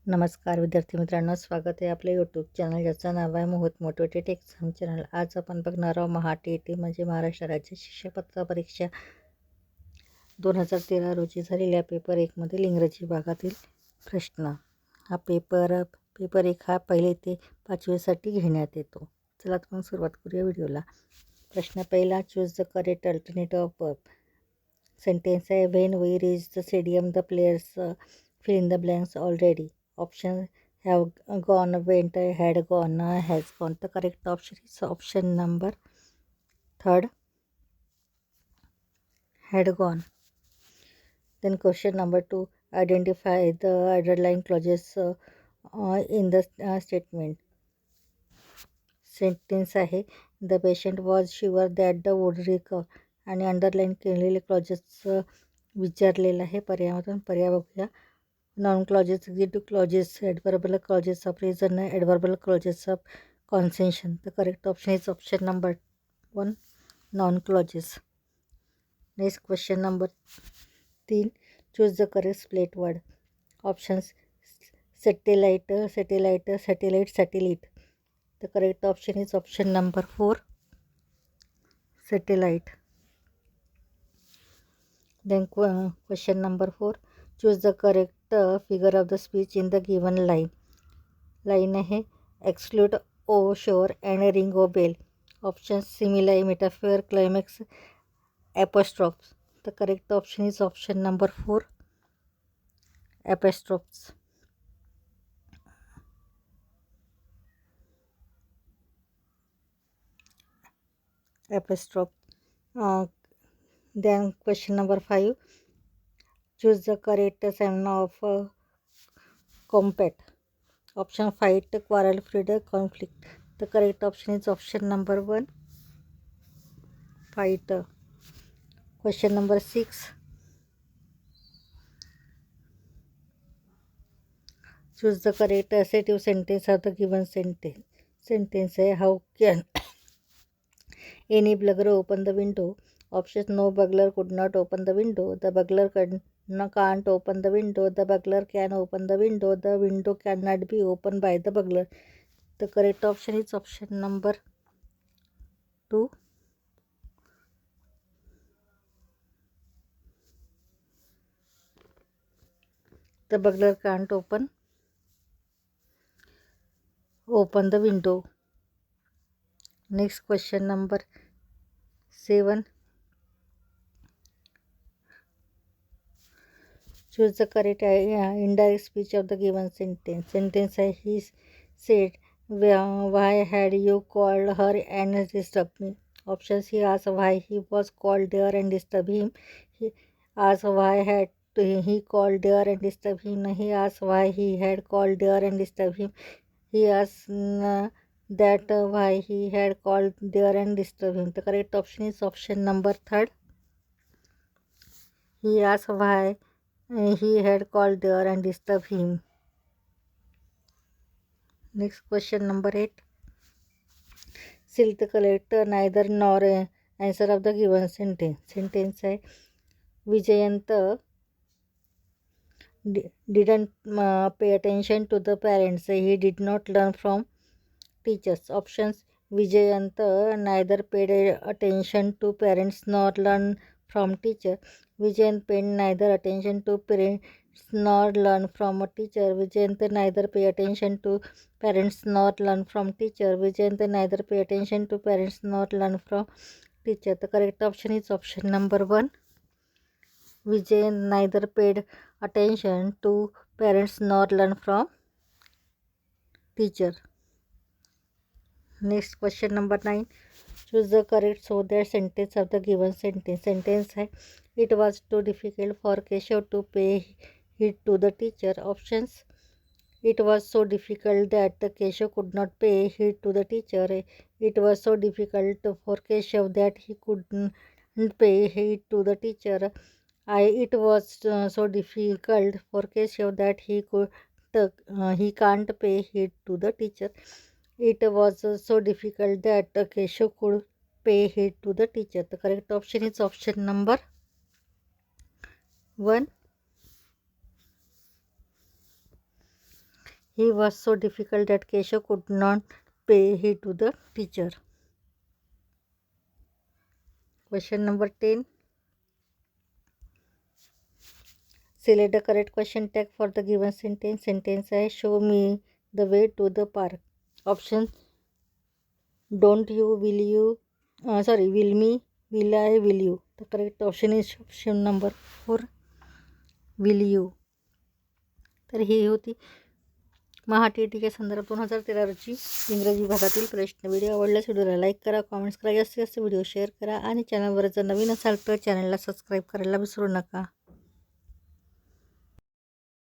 नमस्कार विद्यार्थी मित्रांनो, स्वागत आहे आपल्या यूट्यूब चॅनल ज्याचं नाव आहे मोहित मोटिवेटेड एक्झाम चॅनल. आज आपण बघणार आहोत TET म्हणजे महाराष्ट्र राज्य शिष्यपत्र परीक्षा 2013 रोजी झालेल्या पेपर 1 मधील इंग्रजी भागातील प्रश्न. हा पेपर 1 हा 1 ते 5वीसाठी घेण्यात येतो. चला तर मग सुरुवात करूया व्हिडिओला. प्रश्न पहिला, choose the correct alternative of verb. Sentence आहे, when we reach the stadium the players fill in the blanks already. Options have gone, went, had gone, has gone. The correct option is option number third, had gone. Then question number 2, identify the underlying clauses in the statement. Sentence आहे, the patient was sure that the would recover. आणि underline केलेले clauses विचारलेलं आहे. पर्याय बघूया. Noun clauses, adjective clauses, adverbial clauses of reason, adverbial clauses of concession. The correct option is option number 1, noun clauses. Next question number 3, choose the correct split word. Options satellite, satellite. The correct option is option number 4, satellite. Then question number 4, choose the correct figure of the speech in the given line. Line आहे, exclude o, sure and ring o bell. Options simile, metaphor, climax, apostrophes. The correct option is option number 4, apostrophes. Then question number 5, choose the correct synonym of combat. Option fight, quarrel, feud, conflict. The correct option is option number 1, fight. Question number 6, choose the correct assertive sentence of the given sentence. Sentence है, how can any burglar open the window? Options, no burglar could not open the window. The burglar can't open the window. The burglar can open the window. The window cannot be opened by the burglar. The correct option is option number 2, the burglar can't open the window. Next question number 7, choose the correct indirect speech of the given sentence. Sentence है, he said, why had you called her and disturbed me? Options, he asked why he was called there and disturbed him. He asked why had he called there and disturbed him. He asked why he had called there and disturbed him. He asked that why he had called there and disturbed him. The correct option is option number 3, he asked why he had called there and disturbed him. Next question number 8, select the correct neither nor answer of the given sentence. Sentence है, Vijayant didn't pay attention to the parents. He did not learn from teachers. Options, Vijayant neither paid attention to parents nor learned from teacher. Vijayant paid neither attention to parents nor learn from a teacher. Vijayant neither pay attention to parents nor learn from teacher. Vijayant neither pay attention to parents nor learn from teacher. The correct option is option number 1, Vijayant neither paid attention to parents nor learn from teacher. Next question number 9, choose the correct so that sentence of the given sentence. Sentence है, it was too difficult for Keshav to pay heed to the teacher. Options, it was so difficult that Keshav could not pay heed to the teacher. It was so difficult for Keshav that he couldn't pay heed to the teacher. It was so difficult for Keshav that he can't pay heed to the teacher. It was so difficult that Keshav could pay heed to the teacher. The correct option is option number 1, he was so difficult that Keshav could not पे heed to the teacher. Question number 10. Select the correct question tag for the given sentence. Sentence आहे show me the way to the park. Option don't you, will you, will me, will I, will you. The correct option is option number 4, will you. तर ही होती महा-टी-टीच्या संदर्भात 2013 रोजी इंग्रजी विभागातील प्रश्न. Video आवडल्यास व्हिडिओला लाईक करा, कॉमेंट्स करा, जास्तीत जास्त व्हिडिओ शेअर करा आणि चॅनलवर जर नवीन असाल तर चॅनलला सबस्क्राईब करायला विसरू नका.